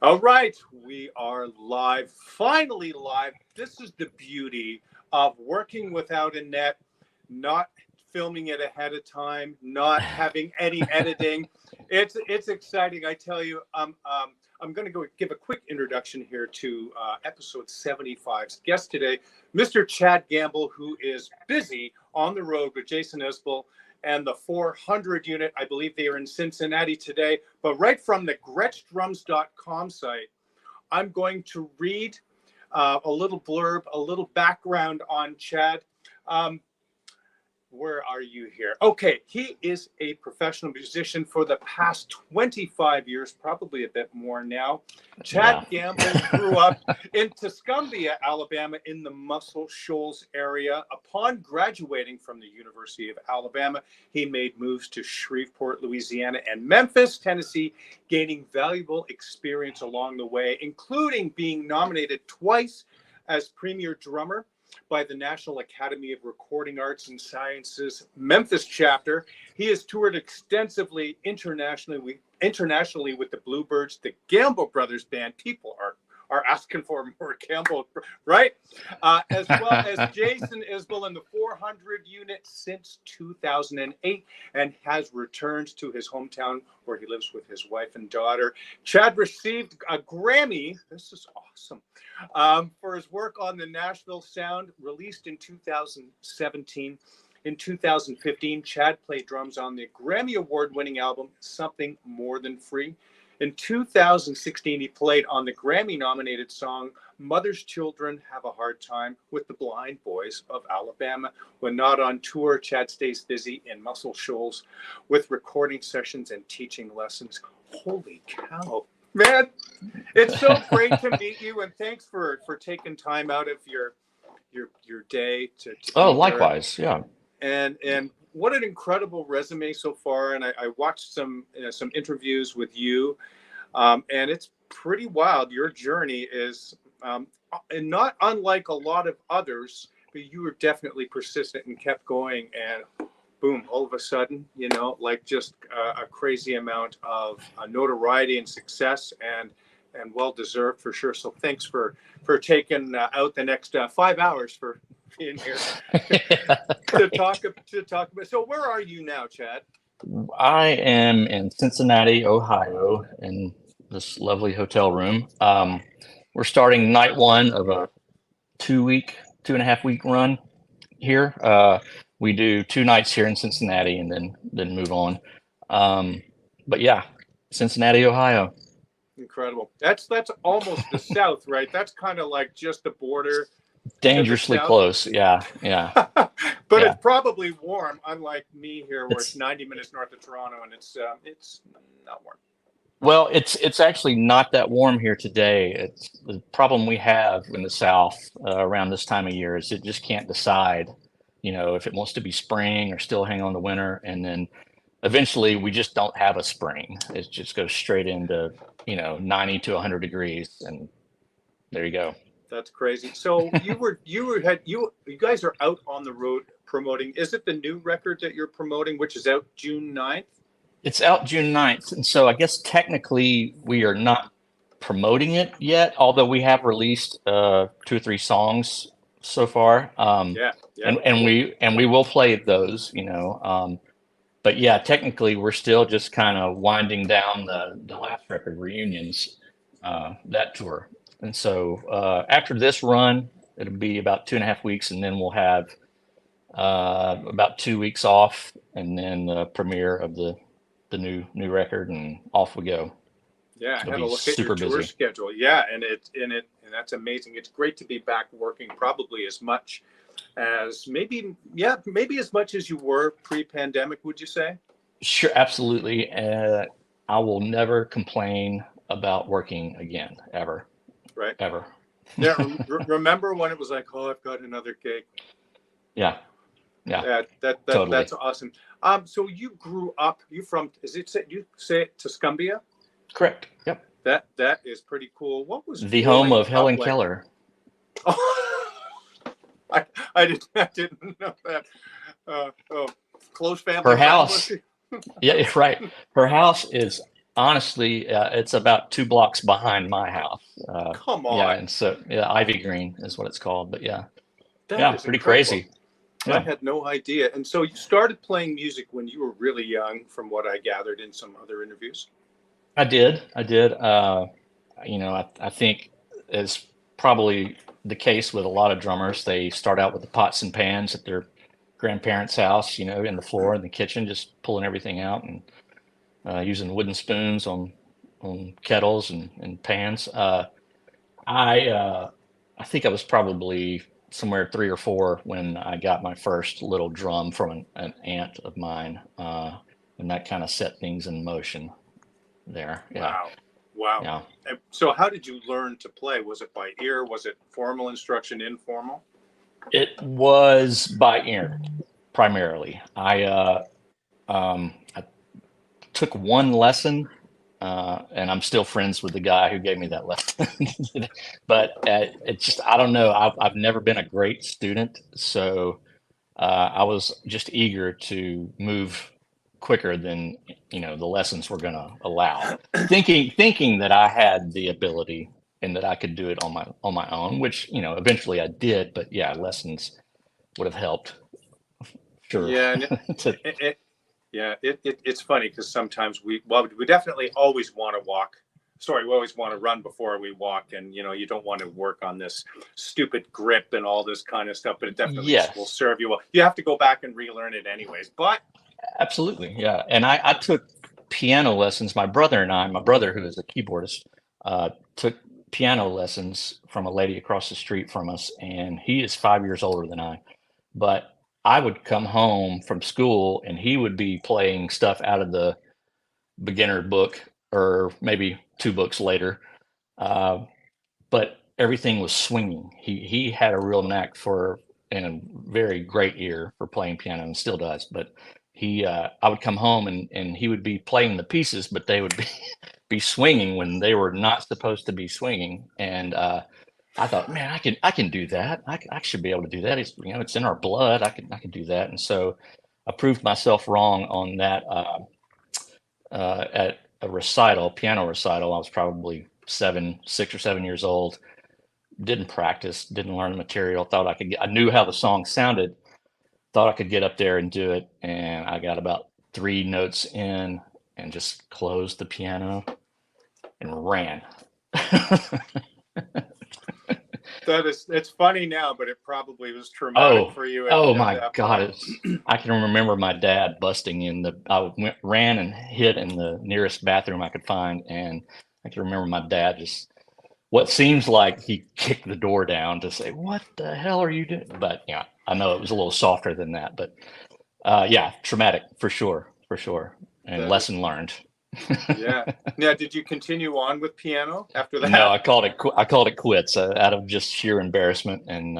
All right, we are live, finally live. This is the beauty of working without a net, not filming it ahead of time, not having any editing. It's exciting, I tell you. I'm going to go give a quick introduction here to episode 75's guest today, Mr. Chad Gamble, who is busy on the road with Jason Isbell and the 400 unit. I believe they are in Cincinnati today. But right from the GretschDrums.com site, I'm going to read a little blurb, a little background on Chad. Where are you here? Okay, he is a professional musician for the past 25 years, probably a bit more now. Chad Gamble grew up in Tuscumbia, Alabama, in the Muscle Shoals area. Upon graduating from the University of Alabama, he made moves to Shreveport, Louisiana, and Memphis, Tennessee, gaining valuable experience along the way, including being nominated twice as premier drummer by the National Academy of Recording Arts and Sciences Memphis chapter. He has toured extensively internationally with the Bluebirds, the Gamble Brothers band. People are asking for more Gamble, right? As well as Jason Isbell in the 400 unit since 2008, and has returned to his hometown where he lives with his wife and daughter. Chad received a Grammy. This is awesome. For his work on the Nashville Sound, released in 2017. In 2015, Chad played drums on the Grammy Award-winning album, Something More Than Free. In 2016, he played on the Grammy-nominated song, Mother's Children Have a Hard Time, with the Blind Boys of Alabama. When not on tour, Chad stays busy in Muscle Shoals with recording sessions and teaching lessons. Holy cow. Man, it's so great to meet you, and thanks for taking time out of your day to likewise, yeah. And what an incredible resume so far. And I watched some interviews with you, and it's pretty wild. Your journey is and not unlike a lot of others, but you were definitely persistent and kept going, and boom, all of a sudden, like just a crazy amount of notoriety and success, and well-deserved for sure. So thanks for taking out the next 5 hours for being here to talk about. So where are you now, Chad? I am in Cincinnati, Ohio, in this lovely hotel room. We're starting night one of a 2.5 week run here. We do 2 nights here in Cincinnati and then move on. But yeah, Cincinnati, Ohio. Incredible. That's almost the South, right? That's kind of like just the border. Dangerously close. Yeah. But it's probably warm, unlike me here, where it's 90 minutes north of Toronto, and it's not warm. Well, it's actually not that warm here today. It's the problem we have in the South around this time of year is it just can't decide, if it wants to be spring or still hang on to winter. And then eventually we just don't have a spring. It just goes straight into, 90 to 100 degrees. And there you go. That's crazy. So you guys are out on the road promoting. Is it the new record that you're promoting, which is out June 9th? It's out June 9th. And so I guess technically we are not promoting it yet, although we have released 2 or 3 songs so far. Yeah. And we will play those, but yeah, technically we're still just kind of winding down the last record, Reunions, that tour. And so after this run, it'll be about 2.5 weeks, and then we'll have about 2 weeks off, and then the premiere of the new record, and off we go. Yeah, I had a look at your tour schedule. Yeah, and that's amazing. It's great to be back working, probably as much as maybe as much as you were pre-pandemic. Would you say? Sure, absolutely. I will never complain about working again, ever. Right. Ever. Yeah. Remember when it was like, oh, I've got another gig. Yeah. Totally. That's awesome. So you grew up. You from? You say it Tuscumbia? Correct. Yep. That is pretty cool. What was the home of Helen Keller? Oh, I didn't know that. Close family. Her house. Yeah, right. Her house is honestly, it's about 2 blocks behind my house. Come Yeah, on. and so yeah, Ivy Green is what it's called. But yeah, That yeah, is pretty incredible. crazy. I Yeah, had no idea. And so you started playing music when you were really young, from what I gathered in some other interviews. I did. I did. I think it's probably the case with a lot of drummers. They start out with the pots and pans at their grandparents' house, in the floor in the kitchen, just pulling everything out and using wooden spoons on kettles and pans. I think I was probably somewhere 3 or 4 when I got my first little drum from an aunt of mine, and that kind of set things in motion there. Yeah, Wow. Wow. yeah. And so how did you learn to play? Was it by ear? Was it formal instruction, informal? It was by ear primarily. I took one lesson, and I'm still friends with the guy who gave me that lesson. But it's just I don't know. I've never been a great student, so I was just eager to move quicker than the lessons were going to allow, thinking that I had the ability and that I could do it on my own, which eventually I did. But yeah, lessons would have helped. Sure. Yeah. And To- yeah, it's funny because sometimes we definitely always want to walk. Sorry, we always want to run before we walk, and you don't want to work on this stupid grip and all this kind of stuff. But it definitely will yes, serve you well. You have to go back and relearn it anyways. But absolutely. Yeah, and I took piano lessons. My brother who is a keyboardist, took piano lessons from a lady across the street from us, and he is 5 years older than I. But I would come home from school and he would be playing stuff out of the beginner book or maybe 2 books later. Uh, but everything was swinging. He had a real knack for and a very great ear for playing piano and still does. But I would come home and he would be playing the pieces, but they would be swinging when they were not supposed to be swinging. And I thought, man, I can do that. I should be able to do that. It's in our blood. I can do that. And so I proved myself wrong on that at a recital, piano recital. I was probably 6 or 7 years old. Didn't practice, didn't learn the material. Thought I knew how the song sounded. Thought I could get up there and do it. And I got about 3 notes in and just closed the piano and ran. it's funny now, but it probably was traumatic Oh, for you oh at my that God! point. I can remember my dad busting in the. Ran and hid in the nearest bathroom I could find, and I can remember my dad just what seems like he kicked the door down to say, "What the hell are you doing?" But yeah, I know it was a little softer than that. But yeah, traumatic for sure, and That is, lesson learned. yeah. Now, did you continue on with piano after No, that? I called it quits out of just sheer embarrassment and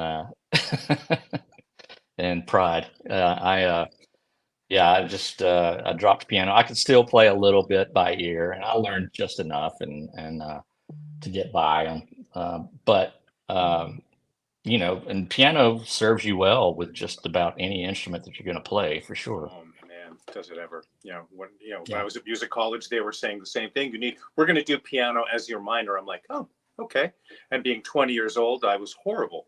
and pride. Yeah, I dropped piano. I could still play a little bit by ear, and I learned just enough and to get by. But and piano serves you well with just about any instrument that you're going to play for sure. Oh man, does it ever? When I Yeah. was at music college, they were saying the same thing. We're going to do piano as your minor. I'm like, oh, okay. And being 20 years old, I was horrible.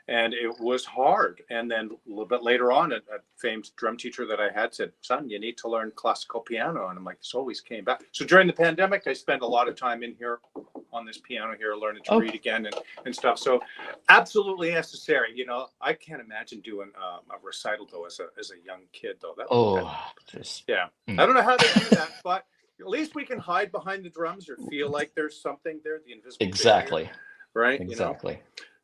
And it was hard. And then a little bit later on, a famed drum teacher that I had said, "Son, you need to learn classical piano." And I'm like, this always came back. So during the pandemic, I spent a lot of time in here on this piano here, learning to Oh, read again and stuff. So absolutely necessary. I can't imagine doing a recital though as a young kid though. That oh, just yeah, mm, I don't know how they do that, but at least we can hide behind the drums or feel like there's something there, the invisible barrier, exactly, right? exactly.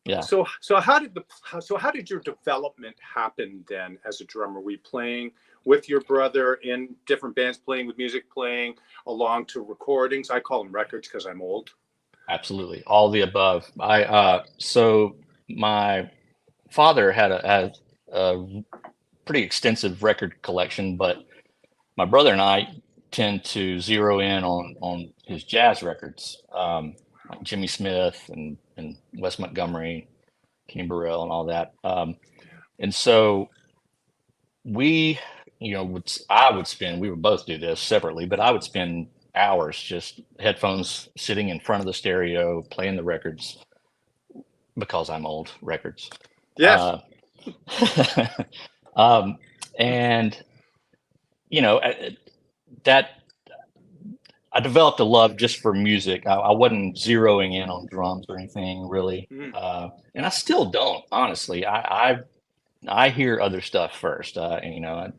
Yeah. So how did your development happen then as a drummer? Were you playing with your brother in different bands, playing with music, playing along to recordings? I call them records because I'm old. Absolutely, all the above. So my father had a pretty extensive record collection, but my brother and I tend to zero in on his jazz records, like Jimmy Smith and Wes Montgomery, Kenny Burrell, and all that. And so we, I would spend. We would both do this separately, but I would spend hours, just headphones sitting in front of the stereo, playing the records because I'm old records. Yes. Uh, um, and you know, that I developed a love just for music. I wasn't zeroing in on drums or anything really, Mm. and I still don't. Honestly, I hear other stuff first, and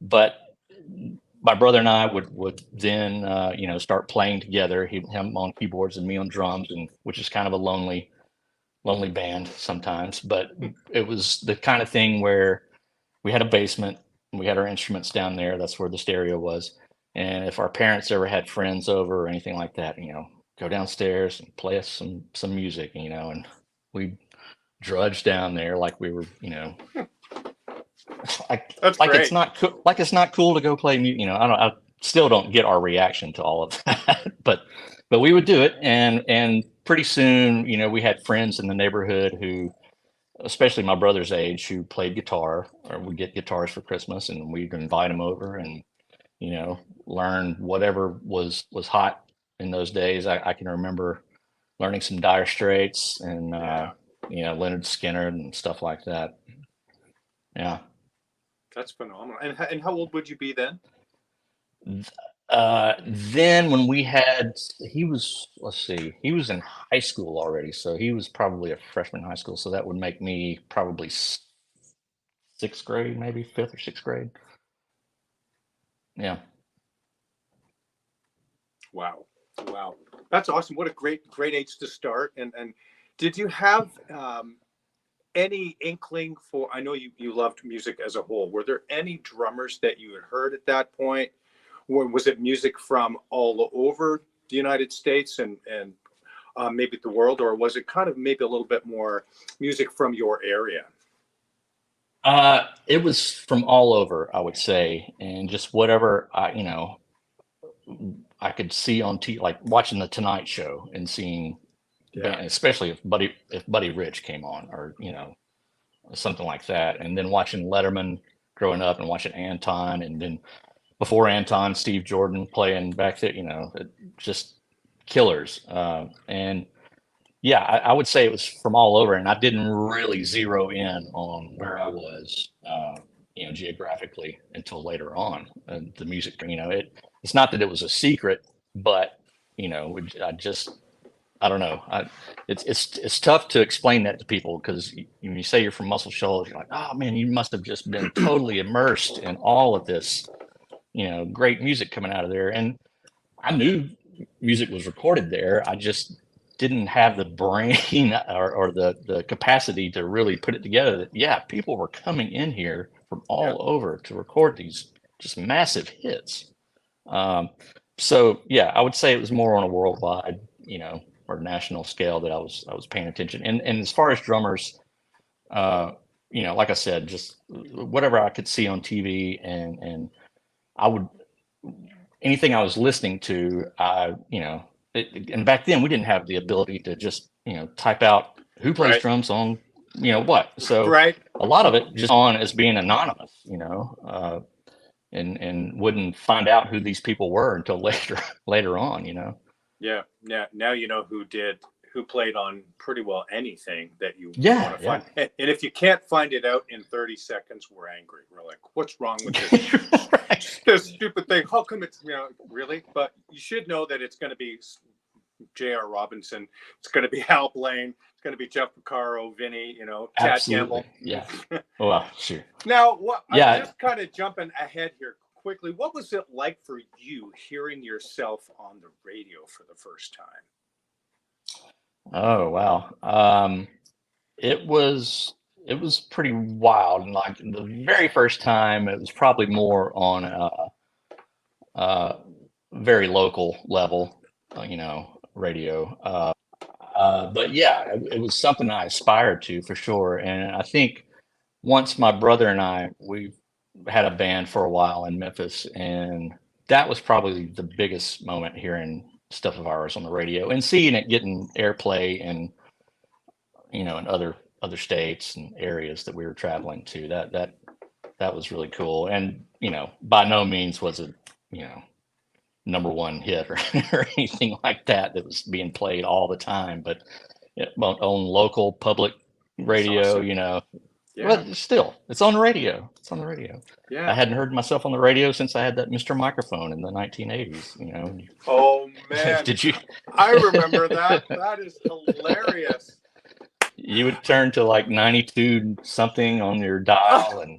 but my brother and I would then start playing together. Him on keyboards and me on drums, and which is kind of a lonely band sometimes. But it was the kind of thing where we had a basement, and we had our instruments down there. That's where the stereo was. And if our parents ever had friends over or anything like that, go downstairs and play us some music, and we drudge down there like we were, That's like great. it's not cool to go play music. I still don't get our reaction to all of that, but we would do it, and pretty soon, we had friends in the neighborhood who, especially my brother's age, who played guitar, or would get guitars for Christmas, and we'd invite them over, and learn whatever was hot in those days. I can remember learning some Dire Straits and Leonard Skinner and stuff like that. Yeah. That's phenomenal. And how old would you be then? Then when he was, let's see, he was in high school already, so he was probably a freshman in high school. So that would make me probably sixth grade, maybe fifth or sixth grade. Yeah. Wow. That's awesome. What a great age to start. And did you have any inkling for, I know you loved music as a whole. Were there any drummers that you had heard at that point? Or was it music from all over the United States and maybe the world? Or was it kind of maybe a little bit more music from your area? It was from all over, I would say, and just whatever I could see on like watching the Tonight Show and seeing, especially if Buddy Rich came on, or something like that, and then watching Letterman growing up and watching Anton, and then before Anton, Steve Jordan playing back there, just killers. And yeah, I would say it was from all over, and I didn't really zero in on where I was, geographically until later on. The music, it's not that it was a secret, but I don't know. It's tough to explain that to people, because when you say you're from Muscle Shoals, you're like, oh man, you must have just been totally immersed in all of this, great music coming out of there. And I knew music was recorded there. I just didn't have the brain or the capacity to really put it together that, yeah, people were coming in here from all over to record these just massive hits. So yeah, I would say it was more on a worldwide, or national scale that I was paying attention. And as far as drummers, like I said, just whatever I could see on TV, and I would, anything I was listening to, and back then we didn't have the ability to just, type out who plays drums on, what. So a lot of it just on as being anonymous, and wouldn't find out who these people were until later on, Yeah. Now you know who played on pretty well anything that you want to find. And if you can't find it out in 30 seconds, we're angry. We're like, what's wrong with this, this stupid thing? How come it's, really? But you should know that it's going to be J.R. Robinson. It's going to be Hal Blaine. It's going to be Jeff Porcaro, Vinny, Chad Campbell. Yeah. Well, sure. Now, I'm just kind of jumping ahead here quickly. What was it like for you hearing yourself on the radio for the first time? Oh, wow. It was pretty wild. And like the very first time, it was probably more on a very local level, radio. But yeah, it was something I aspired to for sure. And I think once my brother and we had a band for a while in Memphis, and that was probably the biggest moment, hearing stuff of ours on the radio and seeing it getting airplay and, in other states and areas that we were traveling to. That was really cool. And, by no means was it, #1 hit or, or anything like that that was being played all the time. But on local public radio, awesome. you know, Yeah. well, still, it's on the radio. It's on the radio. Yeah. I hadn't heard myself on the radio since I had that Mr. Microphone in the 1980s. You know. Oh man, Did you? I remember that. That is hilarious. You would turn to like 92 something on your dial, and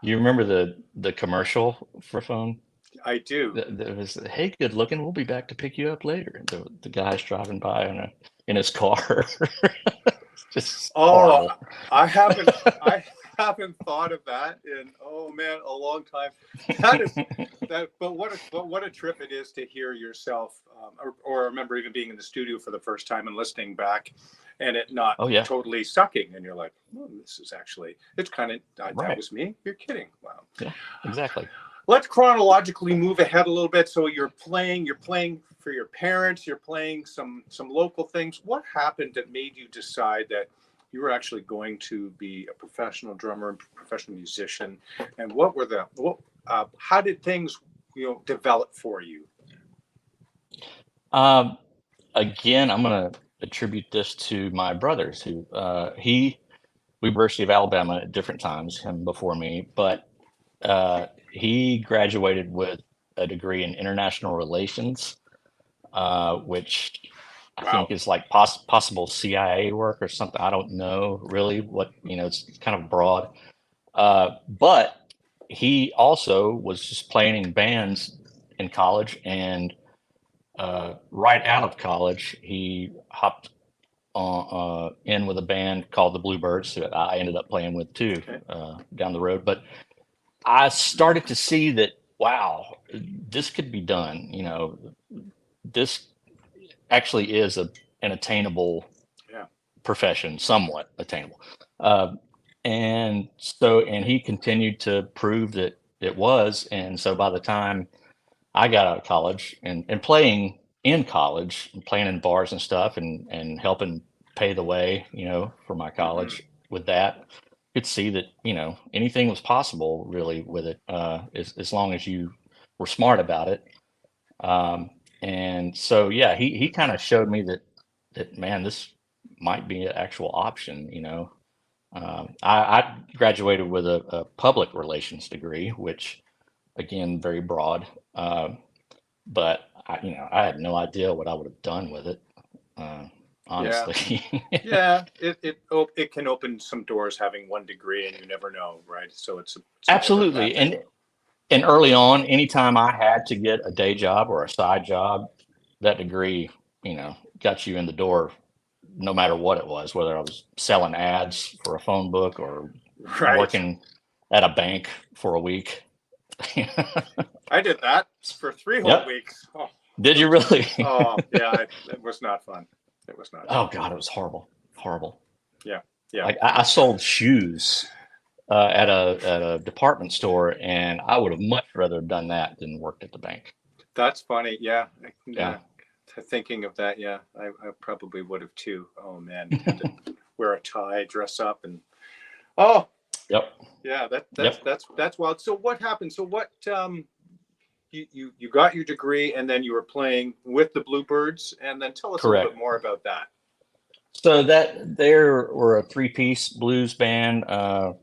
you remember the commercial for phone? I do. There was, hey, good looking, we'll be back to pick you up later. The guy's driving by in his car. Just horrible. I haven't thought of that in a long time. That is that. But what a trip it is to hear yourself, or remember even being in the studio for the first time and listening back, and it not totally sucking, and you're like, this is actually, it's kind of that was me. You're kidding. Wow. Yeah, exactly. Let's chronologically move ahead a little bit. So you're playing for your parents, you're playing some local things. What happened that made you decide that you were actually going to be a professional drummer and professional musician? And how did things, develop for you? Again, I'm going to attribute this to my brothers who, University of Alabama at different times, him before me, but he graduated with a degree in international relations, which I think is like possible CIA work or something. I don't know really what, it's kind of broad. But he also was just playing in bands in college, and right out of college, he hopped in with a band called the Bluebirds that I ended up playing with too, down the road. But I started to see that, wow, this could be done. This actually is an attainable profession, somewhat attainable. And he continued to prove that it was. And so by the time I got out of college and playing in college and playing in bars and stuff and helping pay the way, for my college with that, could see that, anything was possible really with it, as long as you were smart about it. And so, he kind of showed me that, man, this might be an actual option, I graduated with a public relations degree, which again, very broad. But I had no idea what I would have done with it. Honestly. It can open some doors having one degree, and you never know, right? So it's absolutely. And early on, anytime I had to get a day job or a side job, that degree, got you in the door, no matter what it was, whether I was selling ads for a phone book or working at a bank for a week. I did that for 3 whole weeks. Oh. Did you really? Oh yeah, it was not fun. It was not. Oh God, it was horrible. Yeah. Like I sold shoes at a department store, and I would have much rather done that than worked at the bank. That's funny. Yeah. Thinking of that, I probably would have too. Oh man, had to wear a tie, dress up, and that's wild. So what happened? So what? You got your degree, and then you were playing with the Bluebirds, and then tell us a little bit more about that. So there were a 3-piece blues band, kind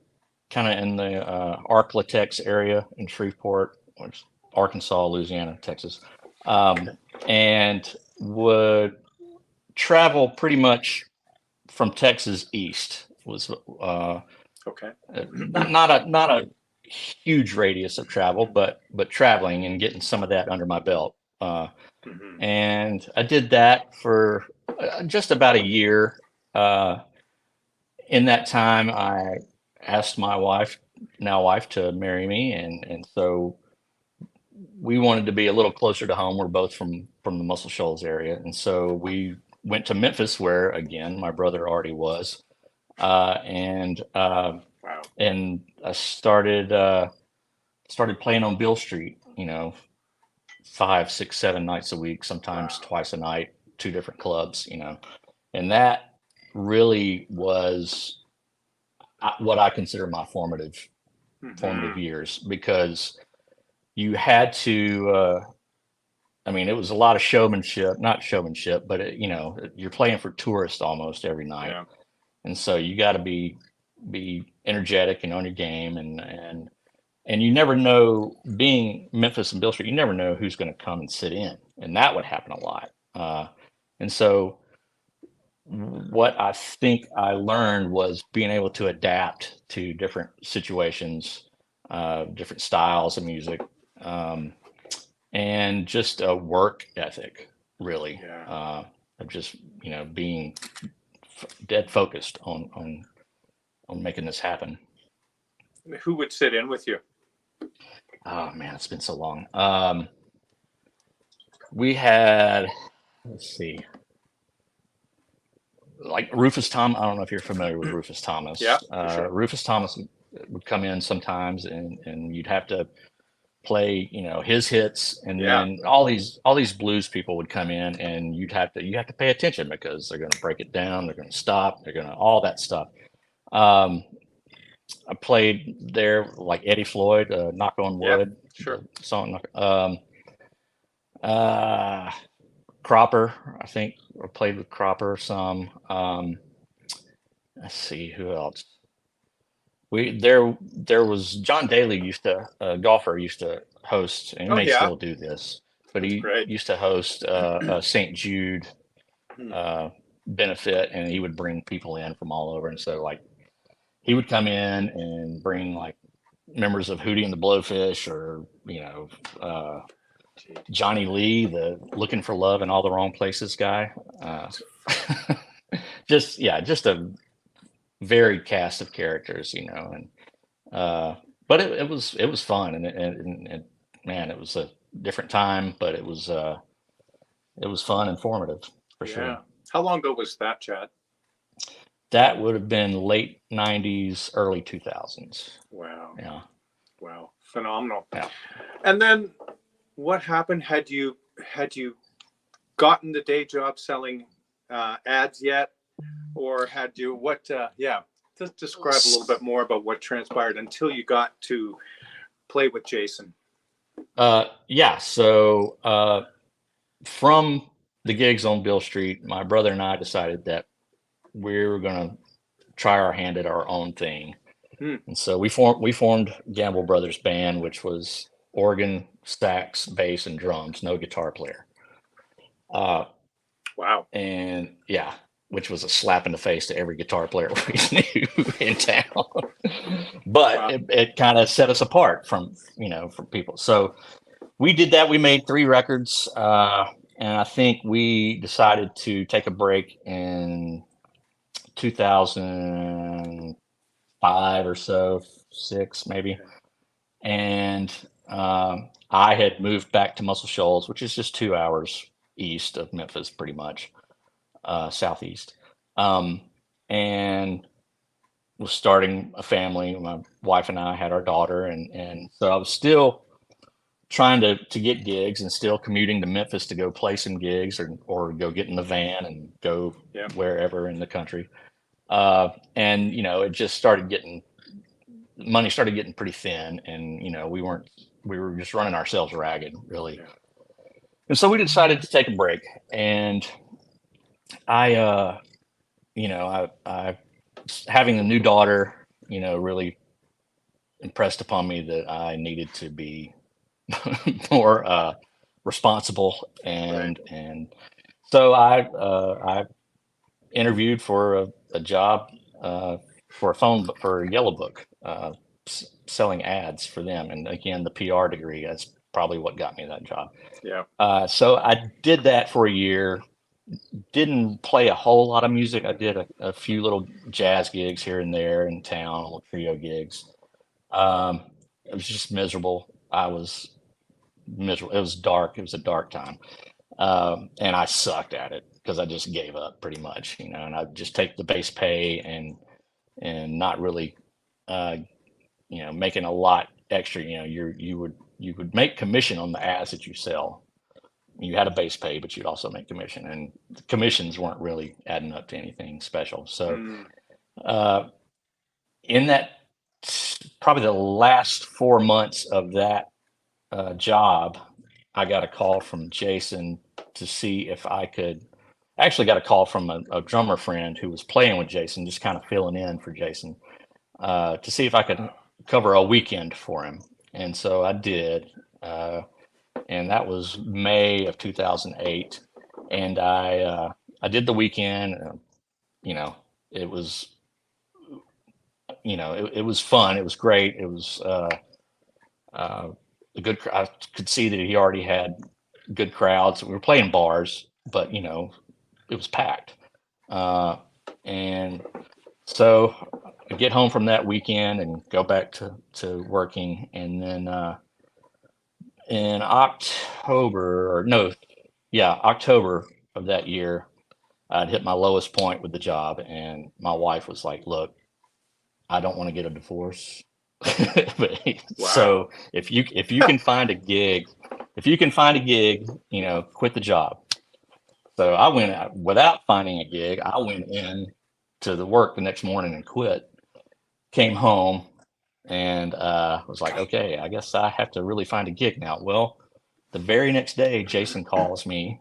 of in the Arklatex area in Shreveport, which Arkansas, Louisiana, Texas, and would travel pretty much from Texas east. Was not a huge radius of travel, but traveling and getting some of that under my belt. And I did that for just about a year. In that time, I asked my wife to marry me, and so we wanted to be a little closer to home. We're both from the Muscle Shoals area, and so we went to Memphis, where again my brother already was, and I started playing on Beale Street, 5, 6, 7 nights a week, sometimes twice a night, 2 different clubs, and that really was what I consider my formative years, because you had to I mean, it was a lot of showmanship, not showmanship, but you know, you're playing for tourists almost every night. Yeah. And so you got to be energetic and on your game, and you never know, being Memphis and Bill Street, you never know who's going to come and sit in, and that would happen a lot. And so what I think I learned was being able to adapt to different situations, different styles of music, and just a work ethic, really, Yeah. of just, you know, being dead focused on making this happen. Who would sit in with you? Oh man, it's been so long. We had, let's see, like Rufus Thomas. I don't know if you're familiar with Rufus Thomas. Yeah, for sure. Rufus Thomas would come in sometimes, and you'd have to play, you know, his hits, and Yeah. then all these blues people would come in, and you have to pay attention because they're going to break it down, they're going to stop, they're going to all that stuff. I played there like Eddie Floyd, "Knock on Wood," Sure. song. Cropper, I think I played with Cropper some. Let's see who else. There was John Daly used to, a golfer, used to host, and he may still do this, but he used to host a St. Jude benefit, and he would bring people in from all over. And so like he would come in and bring like members of Hootie and the Blowfish, or you know, Johnny Lee, the Looking for Love in All the Wrong Places guy. Just a varied cast of characters, you know, and but it was fun, and man, it was a different time, but it was fun and formative for sure. How long ago was that, Chad? That would have been late 90s, early 2000s. Wow. Yeah. Wow. Phenomenal. Yeah. And then what happened? Had you gotten the day job selling ads yet, or had you just describe a little bit more about what transpired until you got to play with Jason. So from the gigs on Bill Street, my brother and I decided that we were going to try our hand at our own thing. And so we formed Gamble Brothers Band, which was organ, sax, bass, and drums, no guitar player. Wow. And yeah, which was a slap in the face to every guitar player we knew in town. But it kind of set us apart from people. So we did that. We made 3 records. And I think we decided to take a break in 2005 or so, 6 maybe. And I had moved back to Muscle Shoals, which is just 2 hours east of Memphis, pretty much, southeast, and was starting a family. My wife and I had our daughter, and so I was still trying to get gigs, and still commuting to Memphis to go play some gigs, or go get in the van and go wherever in the country. And it just started money started getting pretty thin, and we were just running ourselves ragged, really. Yeah. And so we decided to take a break, and I having a new daughter, really impressed upon me that I needed to be more responsible, and so I interviewed for a job for Yellow Book, selling ads for them, and again, the PR degree, that's probably what got me that job. Yeah. So I did that for a year. Didn't play a whole lot of music. I did a few little jazz gigs here and there in town, little trio gigs. It was just miserable. I was miserable. It was dark. It was a dark time. And I sucked at it because I just gave up pretty much, and I'd just take the base pay and not really, making a lot extra. You would make commission on the ads that you sell. You had a base pay, but you'd also make commission, and the commissions weren't really adding up to anything special. So, in that, probably the last 4 months of that job, I got a call from Jason to see if I could. I actually got a call from a drummer friend who was playing with Jason, just kind of filling in for Jason, to see if I could cover a weekend for him. And so I did. And that was May of 2008. And I did the weekend. You know, it was, it was fun. It was great. It was a good. I could see that he already had good crowds. We were playing bars, but it was packed. And so I get home from that weekend and go back to working, and then in October, or no, yeah, October of that year, I'd hit my lowest point with the job, and my wife was like, "Look, I don't want to get a divorce." But, Wow. So if you can find a gig, quit the job. So I went out without finding a gig. I went in to the work the next morning and quit. Came home and was like, okay, I guess I have to really find a gig now. Well, the very next day, Jason calls me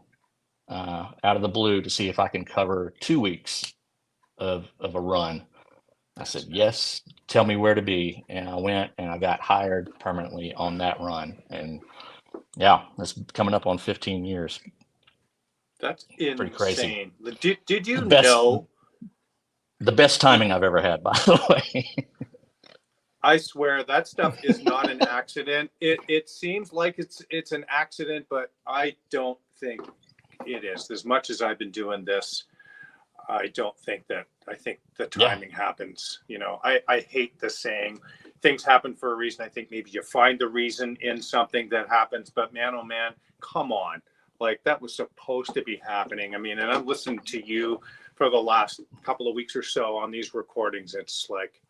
out of the blue to see if I can cover 2 weeks of a run. I said, yes, tell me where to be. And I went and I got hired permanently on that run. And yeah, it's coming up on 15 years. That's Pretty crazy. insane. Did you The best timing I've ever had, by the way. I swear that stuff is not an accident. It seems like it's an accident, but I don't think it is. As much as I've been doing this, I don't think that. I think the timing happens. I hate the saying things happen for a reason. I think maybe you find the reason in something that happens, but man, oh man, come on. Like that was supposed to be happening. I mean, and I've listened to you for the last couple of weeks or so on these recordings. It's like,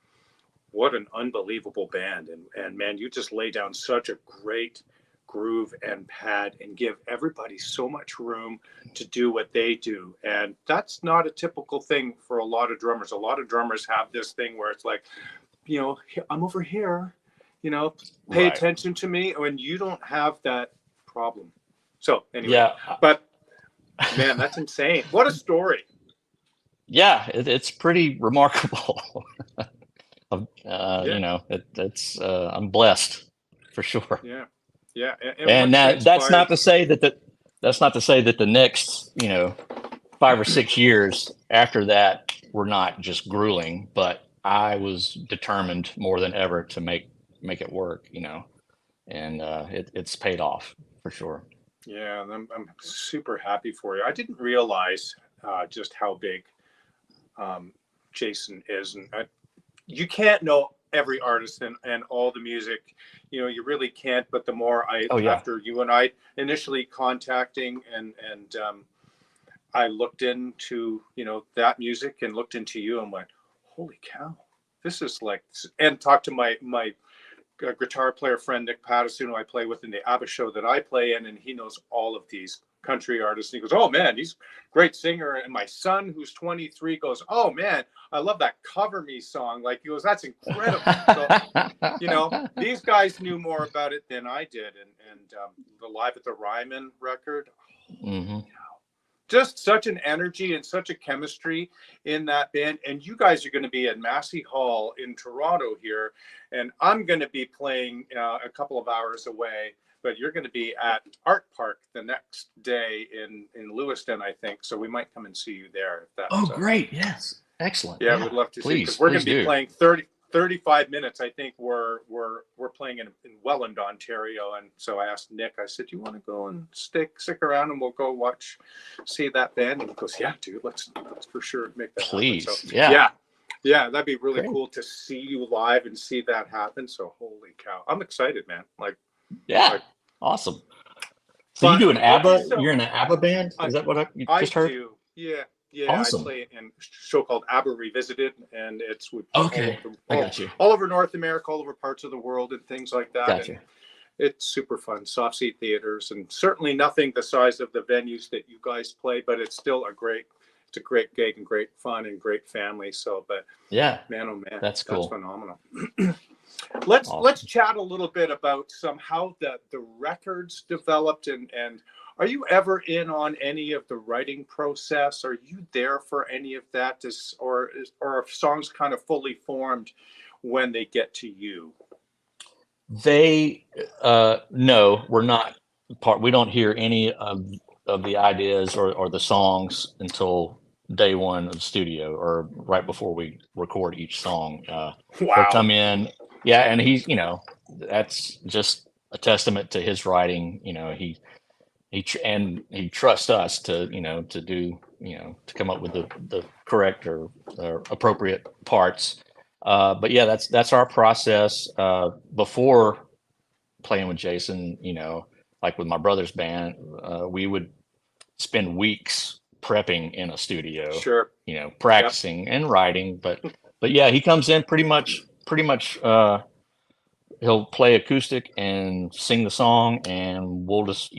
what an unbelievable band. And man, you just lay down such a great groove and pad and give everybody so much room to do what they do. And that's not a typical thing for a lot of drummers. A lot of drummers have this thing where it's like, I'm over here, pay attention to me. When you don't have that problem. So anyway, but man, that's insane. What a story. Yeah, it's pretty remarkable. It's I'm blessed for sure. Yeah. And that's not to say that the next 5 or 6 years after that were not just grueling, but I was determined more than ever to make it work, and it's paid off for sure. Yeah, I'm super happy for you. I didn't realize just how big Jason is, and you can't know every artist and all the music, you really can't. But the more after you and I initially contacting and I looked into that music and looked into you and went, holy cow, this is like, and talked to my guitar player friend Nick Patterson, who I play with in the ABBA show that I play in, and he knows all of these country artists. And he goes, oh man, he's a great singer. And my son, who's 23, goes, oh man, I love that Cover Me song. Like, he goes, that's incredible. So, these guys knew more about it than I did. And the Live at the Ryman record, just such an energy and such a chemistry in that band. And you guys are going to be at Massey Hall in Toronto here. And I'm going to be playing a couple of hours away, but you're going to be at Art Park the next day in Lewiston, I think. So we might come and see you there. Great. Yes. Excellent. Yeah, we'd love to see, because we're going to be playing 35 minutes. I think we're playing in Welland, Ontario. And so I asked Nick, I said, do you want to go and stick around and we'll go see that band? And he goes, yeah, dude, let's for sure make that happen. So, yeah, that'd be really cool to see you live and see that happen. So holy cow, I'm excited, man. Awesome. So you do an ABBA, you're in an ABBA band? Is that what you just heard? I do. Yeah. Awesome. I play in a show called ABBA Revisited, and it's with I got you. all over North America, all over parts of the world, and things like that. Gotcha. It's super fun. Soft seat theaters, and certainly nothing the size of the venues that you guys play, but it's still a great gig and great fun and great family. So, but yeah, man, oh man, that's cool. That's phenomenal. Let's chat a little bit about how the records developed, and are you ever in on any of the writing process? Are you there for any of that? Or are songs kind of fully formed when they get to you? They no, we're not part. We don't hear any of the ideas or the songs until day one of the studio, or right before we record each song. He'll Wow. come in, yeah, and he's, that's just a testament to his writing. He trusts us to to do to come up with the correct or appropriate parts. But yeah, that's our process. Before playing with Jason, like with my brother's band, we would spend weeks prepping in a studio, Sure. Practicing and writing. But yeah, he comes in pretty much. He'll play acoustic and sing the song, and we'll just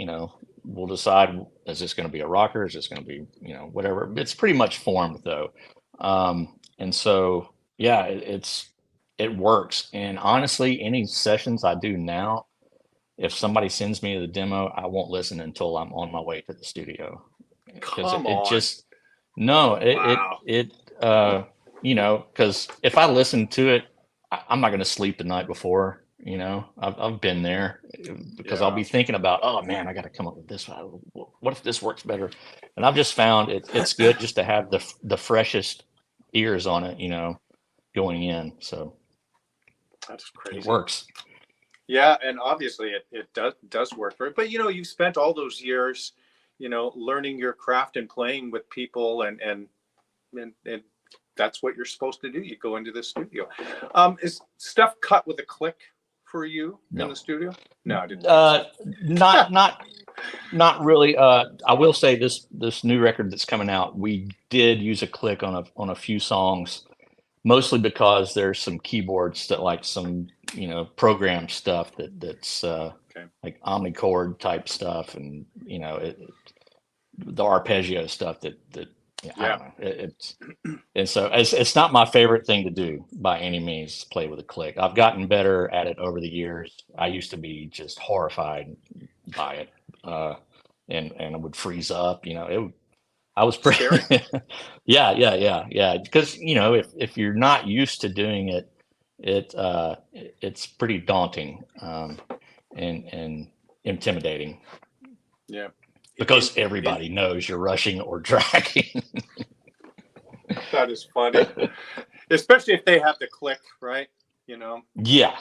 we'll decide, is this going to be a rocker? Is this going to be whatever? It's pretty much formed though, and so yeah, it works. And honestly, any sessions I do now, if somebody sends me the demo, I won't listen until I'm on my way to the studio, because it just no because if I listen to it, I'm not going to sleep the night before. I've been there, because I'll be thinking about, oh man, I got to come up with this. What if this works better? And I've just found it's good just to have the freshest ears on it, going in. So that's crazy. It works. Yeah, and obviously it does work for it. But you spent all those years, learning your craft and playing with people, and that's what you're supposed to do. You go into the studio. Is stuff cut with a click for you in the studio? No, I didn't. Not really. I will say this new record that's coming out, we did use a click on a few songs, mostly because there's some keyboards that, like some program stuff that's like omnichord type stuff, and the arpeggio stuff that I don't know. And so it's not my favorite thing to do by any means, play with a click. I've gotten better at it over the years. I used to be just horrified by it, and I would freeze up. I was pretty yeah. Because if you're not used to doing it, it's pretty daunting, and intimidating. Yeah. Because everybody knows you're rushing or dragging. That is funny, especially if they have the click, right? Yeah.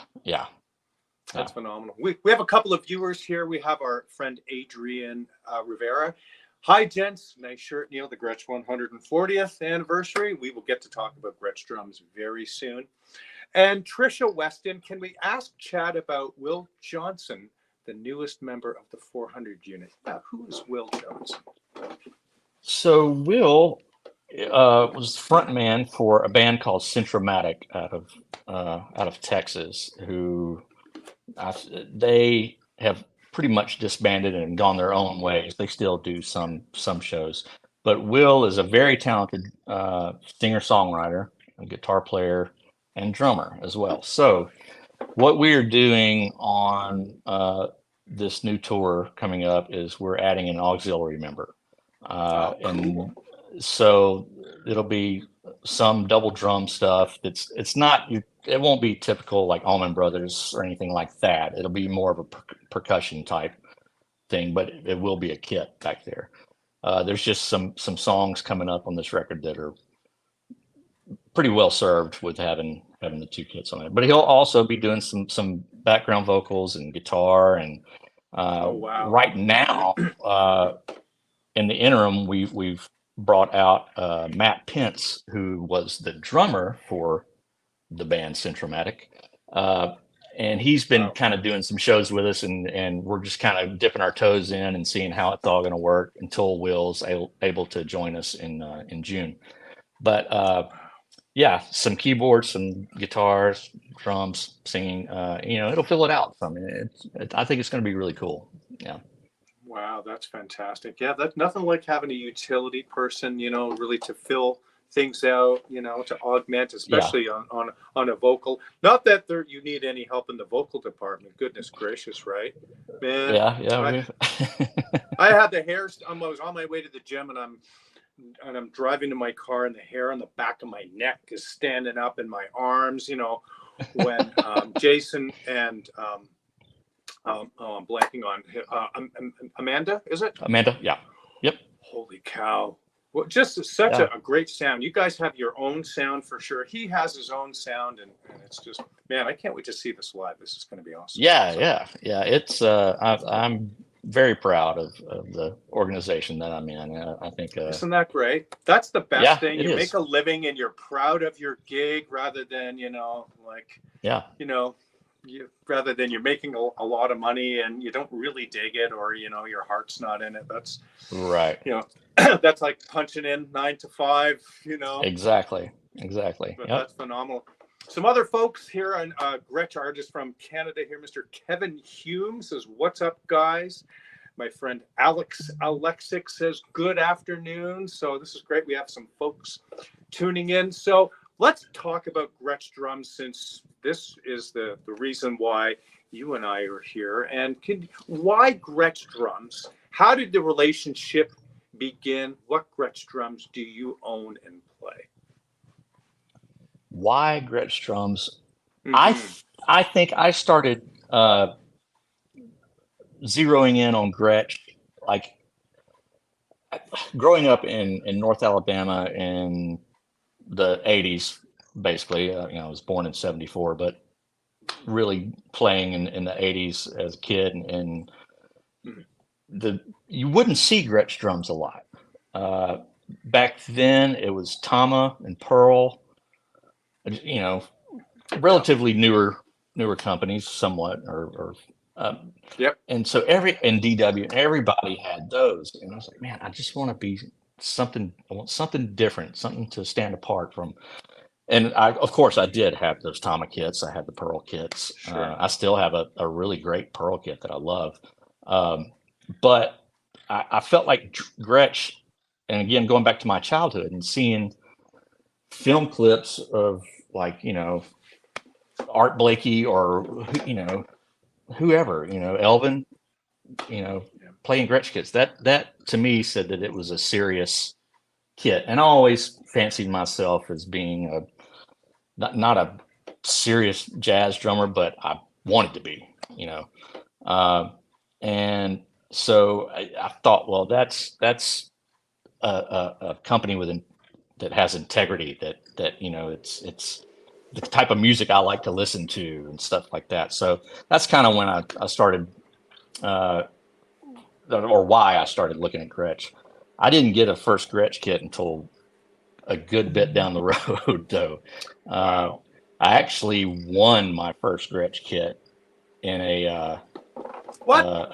That's phenomenal. We have a couple of viewers here. We have our friend Adrian Rivera. Hi, gents. Nice shirt, Neil. The Gretsch 140th anniversary. We will get to talk about Gretsch drums very soon. And Trisha Weston, can we ask Chad about Will Johnson, the newest member of the 400 unit? Who is Will Johnson? So Will was front man for a band called Centromatic out of Texas, who they have pretty much disbanded and gone their own ways. They still do some shows, but Will is a very talented singer-songwriter, a guitar player, and drummer as well. So what we're doing on this new tour coming up is we're adding an auxiliary member. And so it'll be some double drum stuff. It won't be typical like Allman Brothers or anything like that. It'll be more of a percussion type thing, but it will be a kit back there. There's just some songs coming up on this record that are pretty well served with having the two kits on it. But he'll also be doing some background vocals and guitar. And right now, in the interim, we've brought out Matt Pence, who was the drummer for the band Centromatic, and he's been kind of doing some shows with us, and we're just kind of dipping our toes in and seeing how it's all going to work until Will's able to join us in June. But some keyboards, some guitars, drums, singing. It'll fill it out. I mean, I think it's going to be really cool. Yeah. Wow, that's fantastic. Yeah, that's nothing like having a utility person, really to fill things out, to augment, especially on a vocal. Not that you need any help in the vocal department. Goodness gracious, right, man? Yeah. I had the hair. I was on my way to the gym, and I'm driving to my car, and the hair on the back of my neck is standing up in my arms. When Jason and I'm blanking on Amanda, is it? Amanda, yeah. Yep. Holy cow. Well, just such a great sound. You guys have your own sound for sure. He has his own sound, and it's just, man, I can't wait to see this live. This is going to be awesome. Yeah. It's I'm very proud of the organization that I'm in. I think isn't that great? That's the best thing. You is. make a living and you're proud of your gig rather than rather than you're making a lot of money and you don't really dig it, or your heart's not in it. That's right. That's like punching in 9 to 5. Exactly. But that's phenomenal. Some other folks here on Gretsch artist from Canada here. Mr. Kevin Hume says, "What's up, guys?" My friend Alexic says, "Good afternoon." So this is great. We have some folks tuning in. So let's talk about Gretsch drums, since this is the reason why you and I are here. And why Gretsch drums? How did the relationship begin? What Gretsch drums do you own and play? Why Gretsch drums? I think I started zeroing in on Gretsch like growing up in North Alabama in the 80s, basically. I was born in 74, but really playing in the 80s as a kid, and you wouldn't see Gretsch drums a lot. Back then it was Tama and Pearl, relatively newer companies somewhat, Yep. And so DW, and everybody had those, and I was like, man, I just want to be something. I want something different, something to stand apart from. And of course I did have those Tama kits. I had the Pearl kits. Sure. I still have a really great Pearl kit that I love. But I felt like Gretsch, and again, going back to my childhood and seeing film clips of Art Blakey or whoever, Elvin, playing Gretsch kits. That to me said that it was a serious kit, and I always fancied myself as being not a serious jazz drummer, but I wanted to be, and so I thought, well, that's a company that has integrity, that it's the type of music I like to listen to and stuff like that. So that's kind of when I started, or why I started looking at Gretsch. I didn't get a first Gretsch kit until a good bit down the road, though. Wow. I actually won my first Gretsch kit in a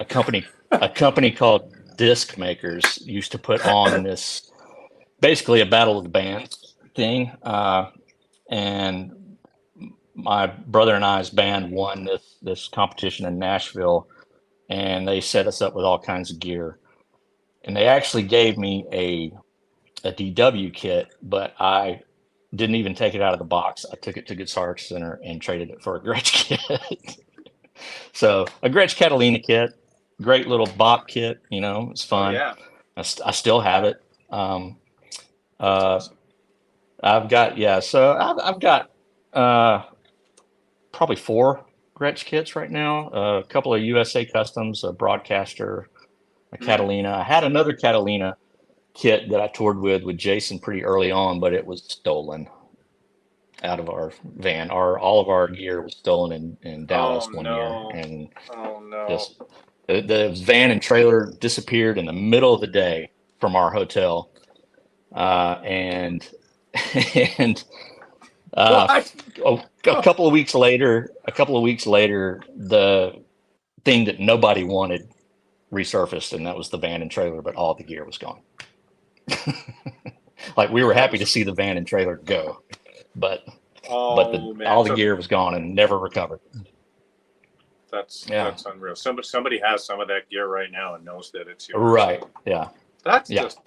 company called Disc Makers used to put on this, basically a battle of the bands thing, and my brother and I's band won this competition in Nashville, and they set us up with all kinds of gear, and they actually gave me a DW kit, but I didn't even take it out of the box. I took it to Guitar Center and traded it for a Gretsch kit. So a Gretsch Catalina kit, great little bop kit, it's fun. Oh, yeah. I still have it. I've got probably 4 Gretsch kits right now. A couple of USA Customs, a Broadcaster, a Catalina. I had another Catalina kit that I toured with Jason pretty early on, but it was stolen out of our van. All of our gear was stolen in Dallas one year, and the van and trailer disappeared in the middle of the day from our hotel, and a couple of weeks later, the thing that nobody wanted resurfaced, and that was the van and trailer, but all the gear was gone. Like, we were happy to see the van and trailer go, but all the gear was gone and never recovered. That's unreal. Somebody has some of that gear right now and knows that it's yours. Right. Yeah. That's just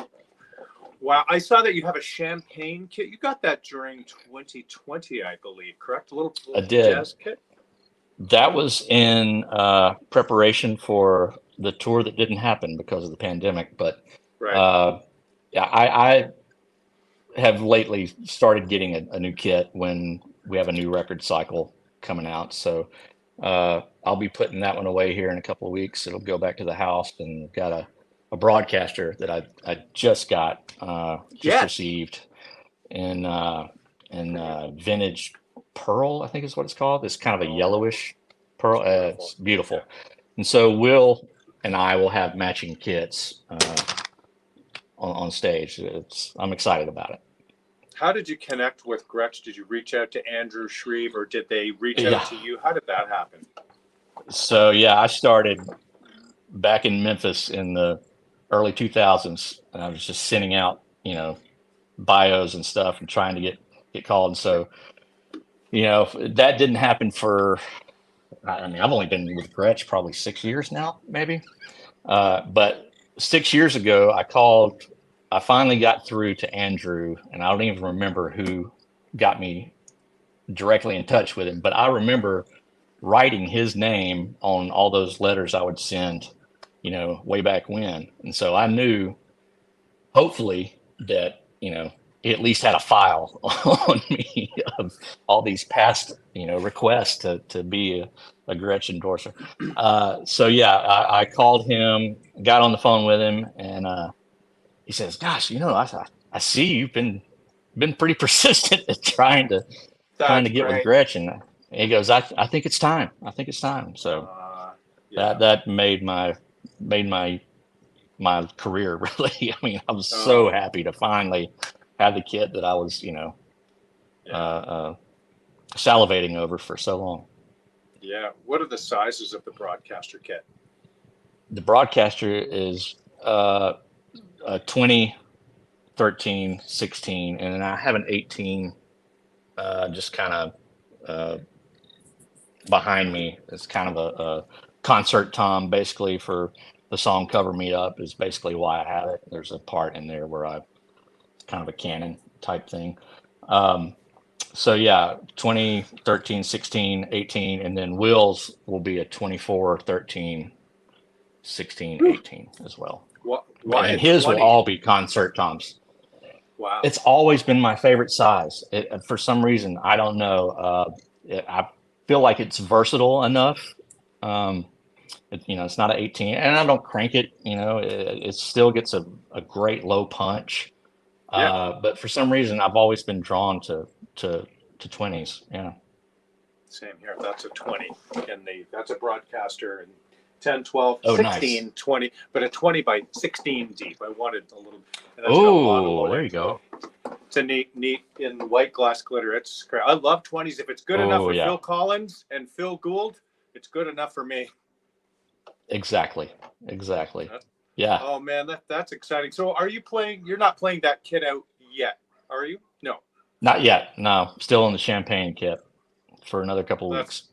Wow. I saw that you have a champagne kit. You got that during 2020, I believe, correct? A little I did. jazz kit? That was in preparation for the tour that didn't happen because of the pandemic. But Right. yeah, I have lately started getting a new kit when we have a new record cycle coming out. So I'll be putting that one away here in a couple of weeks. It'll go back to the house, and got a broadcaster that I just got just Yes. received in vintage pearl, I think is what it's called. It's kind of a yellowish pearl. It's beautiful. Yeah. And so Will and I will have matching kits on stage. I'm excited about it. How did you connect with Gretsch? Did you reach out to Andrew Shreve, or did they reach Yeah. out to you? How did that happen? So yeah, I started back in Memphis in the early 2000s, and I was just sending out, bios and stuff and trying to get called. And so, that didn't happen for, I mean, I've only been with Gretsch probably 6 years now, maybe. But 6 years ago, I finally got through to Andrew, and I don't even remember who got me directly in touch with him, but I remember writing his name on all those letters I would send, way back when. And so I knew, hopefully, that, he at least had a file on me of all these past, requests to be a Gretsch endorser. So yeah, I called him, got on the phone with him, and he says, "Gosh, I see you've been pretty persistent at trying to get with Gretsch." And he goes, "I think it's time. I think it's time." So Yeah. that made my career, really. I mean, I was so happy to finally have the kit that I was, salivating over for so long. Yeah. What are the sizes of the broadcaster kit? The broadcaster is 20, 13, 16, and then I have an 18 just kind of behind me. It's kind of a concert tom, basically, for the song Cover Me Up is basically why I have it. There's a part in there where kind of a canon type thing. So yeah, 20, 13, 16, 18, and then Will's will be a 24, 13, 16, 18 as well. Why and his 20? Will all be concert toms. Wow. It's always been my favorite size. For some reason, I don't know. I feel like it's versatile enough. It's not an 18, and I don't crank it. It still gets a great low punch. Yeah. But for some reason, I've always been drawn to 20s. Yeah. Same here. That's a 20, and that's a broadcaster, and 10, 12, 16, nice. 20, but a 20 by 16 deep. I wanted a little. Oh, there you go. It's a neat in white glass glitter. It's great. I love 20s. If it's good enough for Phil Collins and Phil Gould, it's good enough for me. Exactly. Yeah. Oh man, that's exciting. So are you playing? You're not playing that kit out yet, are you? No. Not yet. No, still in the champagne kit for another couple of weeks.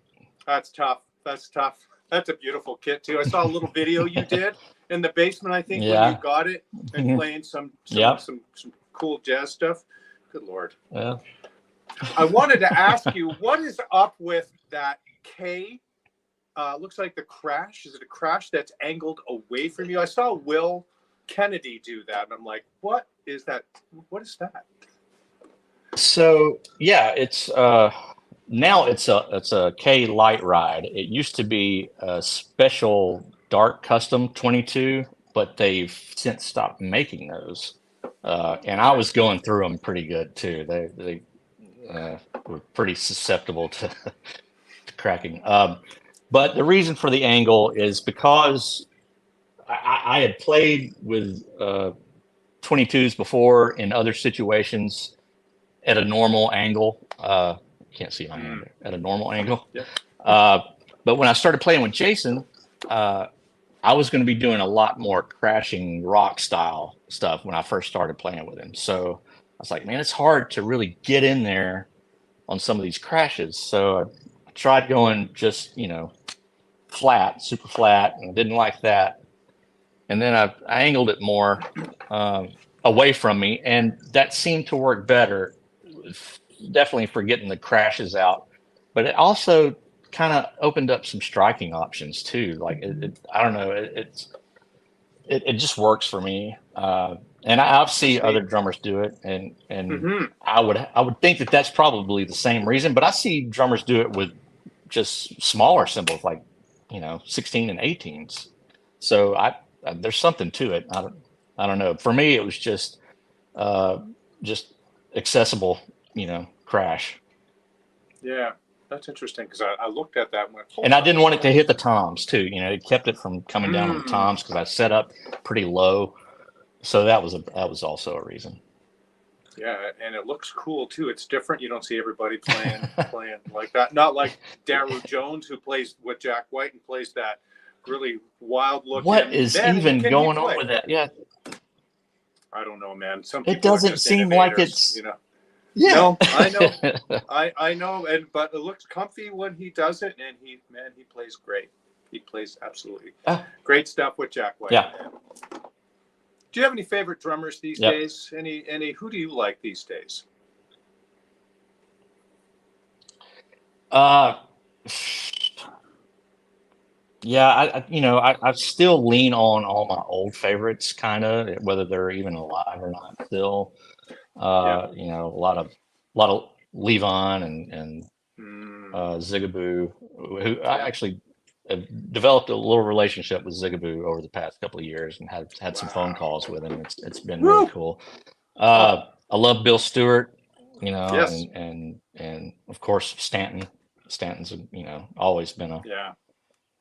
That's tough. That's a beautiful kit too. I saw a little video you did in the basement, I think, when you got it and playing some cool jazz stuff. Good Lord. Yeah. I wanted to ask you, what is up with that K? Looks like the crash. Is it a crash that's angled away from you? I saw Will Kennedy do that, and I'm like, what is that? What is that? So yeah, it's now it's a K light ride. It used to be a special dark custom 22, but they've since stopped making those. And I was going through them pretty good too. They were pretty susceptible to cracking. But the reason for the angle is because I had played with 22s before in other situations at a normal angle. Can't see my hand at a normal angle. Yeah. But when I started playing with Jason, I was going to be doing a lot more crashing rock style stuff when I first started playing with him. So I was like, man, it's hard to really get in there on some of these crashes. So I tried going just, flat, super flat, and I didn't like that. And then I angled it more. away from me, and that seemed to work better. Definitely for getting the crashes out, but it also kind of opened up some striking options too. Like I don't know, it just works for me. And I've seen That's other neat. drummers do it, and Hmm. I would think that that's probably the same reason. But I see drummers do it with just smaller cymbals, like 16 and 18s. So there's something to it. I don't know. For me, it was uh, just accessible, crash. Yeah, that's interesting because I looked at that and went, hold And I on didn't a want it to second. hit the toms too. It kept it from coming down on the Mm. toms because I set up pretty low. So that was also a reason. Yeah, and it looks cool too. It's different. You don't see everybody playing like that. Not like Daru Jones, who plays with Jack White and plays that really wild What looking. is Man, even can he going on play? with that? Yeah, I don't know, man. Some it people are doesn't just seem like innovators, it's. Yeah. No, I know, I know, but it looks comfy when he does it, and he plays great. He plays absolutely Ah, great stuff with Jack White. yeah. Do you have any favorite drummers these Yep. days? Any? Who do you like these days? Uh, yeah. I still lean on all my old favorites, kind of, whether they're even alive or not. Still, Yeah. a lot of Levon and Mm, Zigaboo, who I yeah. actually have developed a little relationship with Zigaboo over the past couple of years and had some phone Wow. calls with him. It's been really Woo! cool. Oh, I love Bill Stewart, yes. and of course Stanton. Stanton's always Yeah.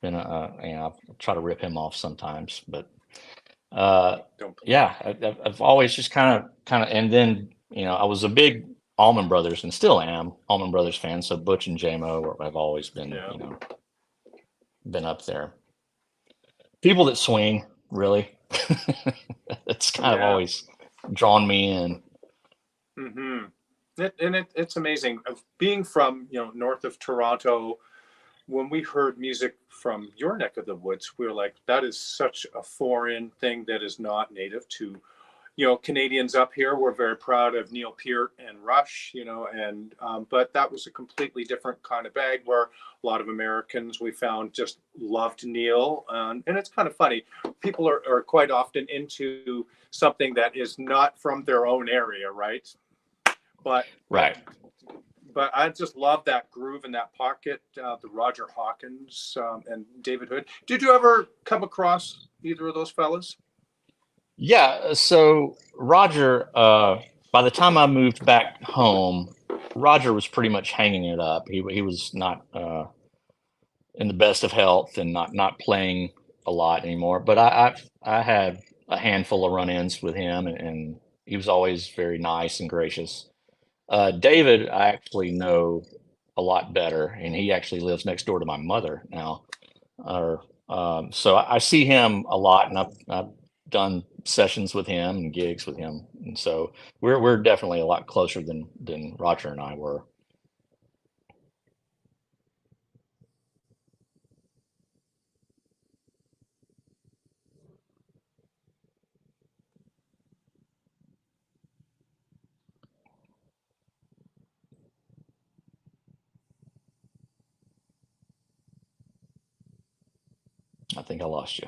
I try to rip him off sometimes, but uh, Don't. yeah, I've always just kind of, and then I was a big Allman Brothers and still am Allman Brothers fan. So Butch and JMO have always been Yeah. been up there. People that swing, really, it's kind of Yeah. always drawn me in. Mm-hmm. It's amazing. Of being from north of Toronto, when we heard music from your neck of the woods, we were like, that is such a foreign thing that is not native to Canadians up here. We're very proud of Neil Peart and Rush, and but that was a completely different kind of bag where a lot of Americans we found just loved Neil, and it's kind of funny. People are quite often into something that is not from their own area, right? But but Right. but I just love that groove in that pocket. The Roger Hawkins and David Hood. Did you ever come across either of those fellas? Yeah. So Roger, by the time I moved back home, Roger was pretty much hanging it up. He was not in the best of health and not playing a lot anymore. But I had a handful of run-ins with him, and he was always very nice and gracious. David, I actually know a lot better, and he actually lives next door to my mother now. Or so I see him a lot, and I've done sessions with him and gigs with him, and so we're definitely a lot closer than Roger and I were. I think I lost you.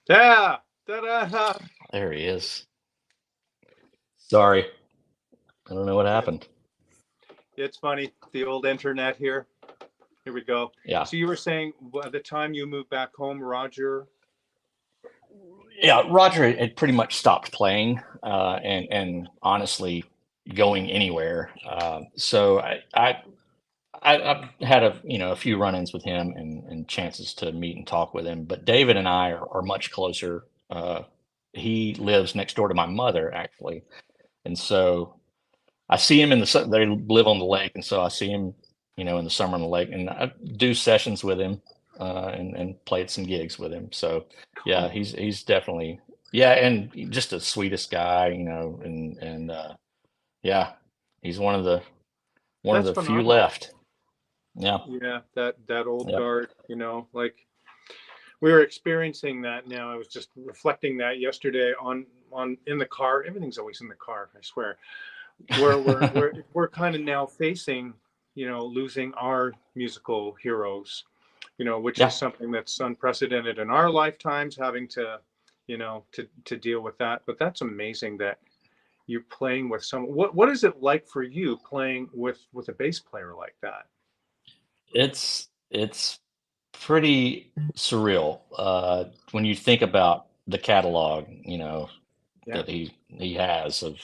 Yeah. Ta-da. There he is. Sorry, I don't know what happened. It's funny. The old internet here. Here we go. Yeah, So you were saying by the time you moved back home, Roger. yeah. Roger had pretty much stopped playing, and honestly, going anywhere. So I've had a few run-ins with him and chances to meet and talk with him, but David and I are much closer. He lives next door to my mother actually, and so I see him they live on the lake, and so I see him, in the summer on the lake, and I do sessions with him. and played some gigs with him. So yeah, he's definitely, yeah, and just the sweetest guy, and yeah, he's one of That's the few phenomenal. left. Yeah. Yeah, that old Yep. guard, like we were experiencing that now. I was just reflecting that yesterday on in the car. Everything's always in the car, I swear. Where we're kind of now facing, losing our musical heroes, which Yeah. is something that's unprecedented in our lifetimes, having to, to deal with that. But that's amazing that you're playing with someone. What is it like for you playing with a bass player like that? It's pretty surreal when you think about the catalog, Yeah. that he has of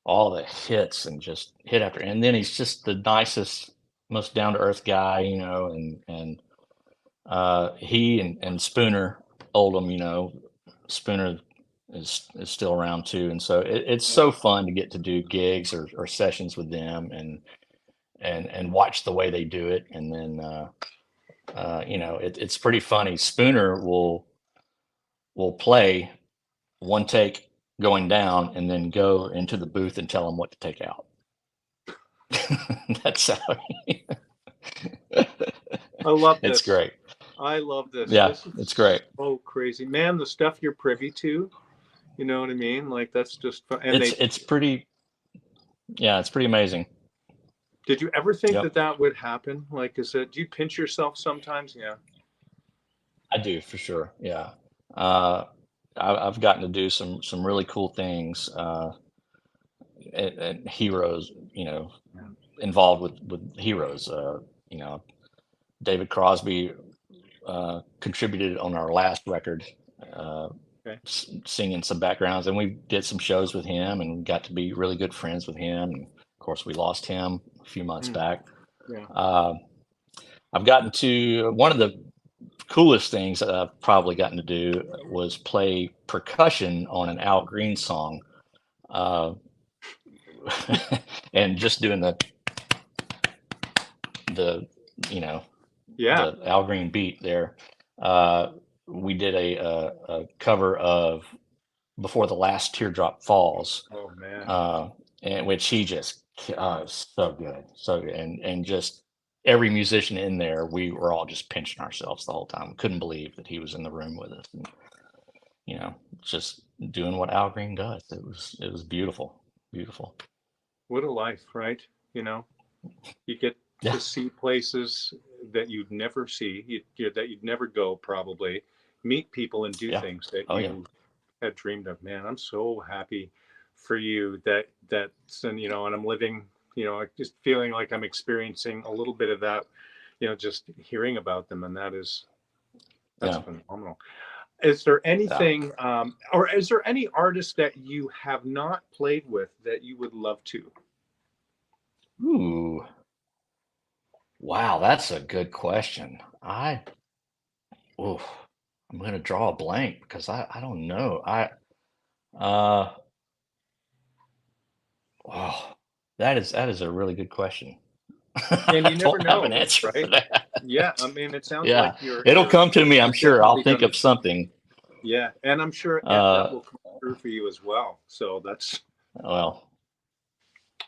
all the hits and just hit after, and then he's just the nicest, most down to earth guy, and he and Spooner Oldham, Spooner is still around too, and so it's so fun to get to do gigs or sessions with them and watch the way they do it, and then it's pretty funny. Spooner will play one take going down and then go into the booth and tell them what to take out. That's how I love it's this. great. I love this. Yeah, This it's is great. so crazy, man. The stuff you're privy to, you know what I mean? Like that's just fun. And It's pretty, yeah, it's pretty amazing. did you ever think Yep, that would happen? Like, do you pinch yourself sometimes? Yeah. I do for sure. Yeah. Uh, I've gotten to do some really cool things, and heroes, involved with heroes. You know, David Crosby contributed on our last record, uh, Okay. singing some backgrounds, and we did some shows with him, and got to be really good friends with him. And of course, we lost him a few months Mm, back. yeah. Uh, I've gotten to one of the coolest things that I've probably gotten to do was play percussion on an Al Green song, uh, and just doing the you know Yeah. the Al Green beat there. Uh, we did a cover of Before the Last Teardrop Falls, Oh man. and which he just so good, so good, and just every musician in there, we were all just pinching ourselves the whole time. Couldn't believe that he was in the room with us, and, just doing what Al Green does. It was beautiful, beautiful. What a life, right? You know, you get Yeah, to see places that you'd never see, that you'd never go, probably meet people and do yeah, things that oh yeah, you had dreamed of. Man, I'm so happy for you that's, and and I'm living, just feeling like I'm experiencing a little bit of that, just hearing about them, and that's yeah, phenomenal. Is there yeah. anything, or is there any artist that you have not played with that you would love to? Ooh, wow, that's a good question. Oh, I'm gonna draw a blank because I don't know. Uh, oh, that is a really good question. And I you never don't have an know, answer for right? that. Yeah, I mean, it sounds like Yeah, it'll come to me, I'm you've sure. I'll definitely think done. of something. Yeah, and I'm sure that Uh, will come through for you as well. So well,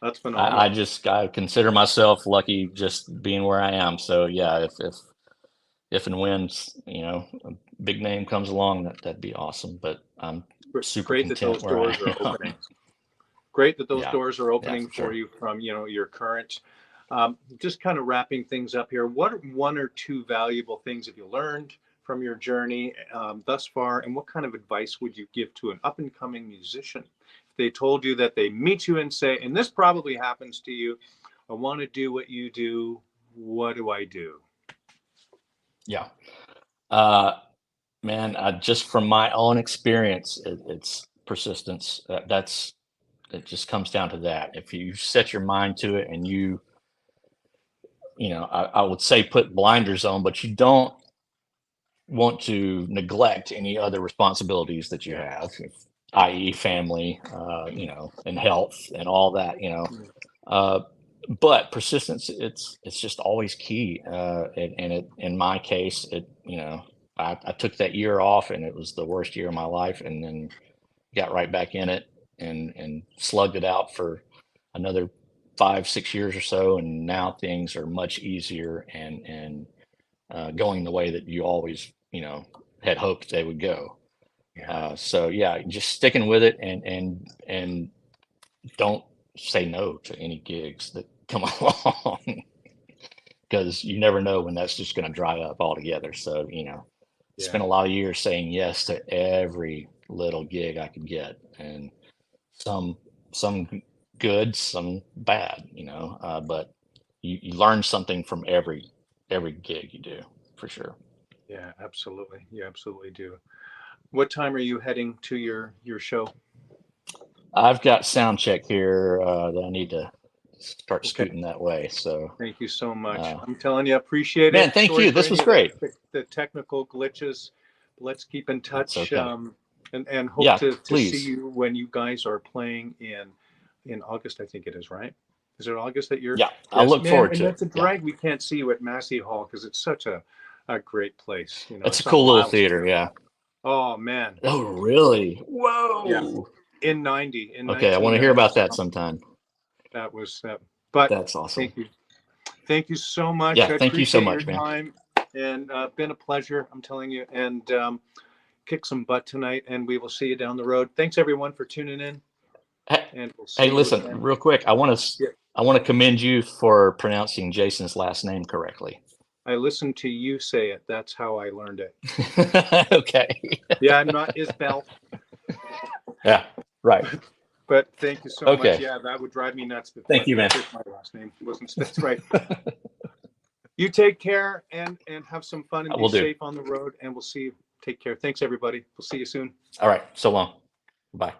that's I phenomenal. just I consider myself lucky just being where I am. So yeah, if and when a big name comes along, that'd be awesome. But I'm super Great that content those where I doors are am. opening. Great that those Yeah, doors are yeah, opening for for sure. you from your current. Just kind of wrapping things up here. What are one or two valuable things have you learned from your journey thus far, and what kind of advice would you give to an up and coming musician if they told you that they meet you and say, and this probably happens to you, I want to do what you do. What do I do? Yeah. Uh, Man, just from my own experience, it's persistence. It just comes down to that. If you set your mind to it and I would say put blinders on, but you don't want to neglect any other responsibilities that you Yeah. have, i.e., family, and health and all that. Yeah. Uh, but persistence, it's just always key. And it, in my case, I took that year off and it was the worst year of my life, and then got right back in it and slugged it out for another 5, 6 years or so. And now things are much easier and going the way that you always, had hoped they would go. So yeah, just sticking with it and don't say no to any gigs that come along, because you never know when that's just going to dry up altogether. So, spent a lot of years saying yes to every little gig I could get, and some good, some bad, but you learn something from every gig you do, for sure. Yeah, absolutely. You absolutely do. What time are you heading to your show? I've got sound check here that I need to start scooting that way. So thank you so much. I'm telling you, appreciate it. Man, thank you. This was great. The technical glitches. Let's keep in touch. Okay. And hope to please. see you when you guys are playing in August, I think it is, right? Is it August that you're? Yeah, I look forward to it. That's a drag. We can't see you at Massey Hall because it's such a great place. It's a cool little theater. Yeah. Oh man. Oh really? Whoa. Yeah. In 90. Okay, I want to hear about that sometime. That was but that's awesome. Thank you so much. Yeah, thank you so much, man. Time, and been a pleasure, I'm telling you, and kick some butt tonight, and we will see you down the road. Thanks everyone for tuning in. And we'll see listen, real quick, I want to commend you for pronouncing Jason's last name correctly. I listened to you say it. That's how I learned it. Okay. Yeah, I'm not Isbell. Yeah, right. But thank you so much. Yeah, that would drive me nuts. Thank you, man. My last name wasn't. That's right. You take care and have some fun and be safe on the road. And we'll see you. Take care. Thanks, everybody. We'll see you soon. All right. So long. Bye.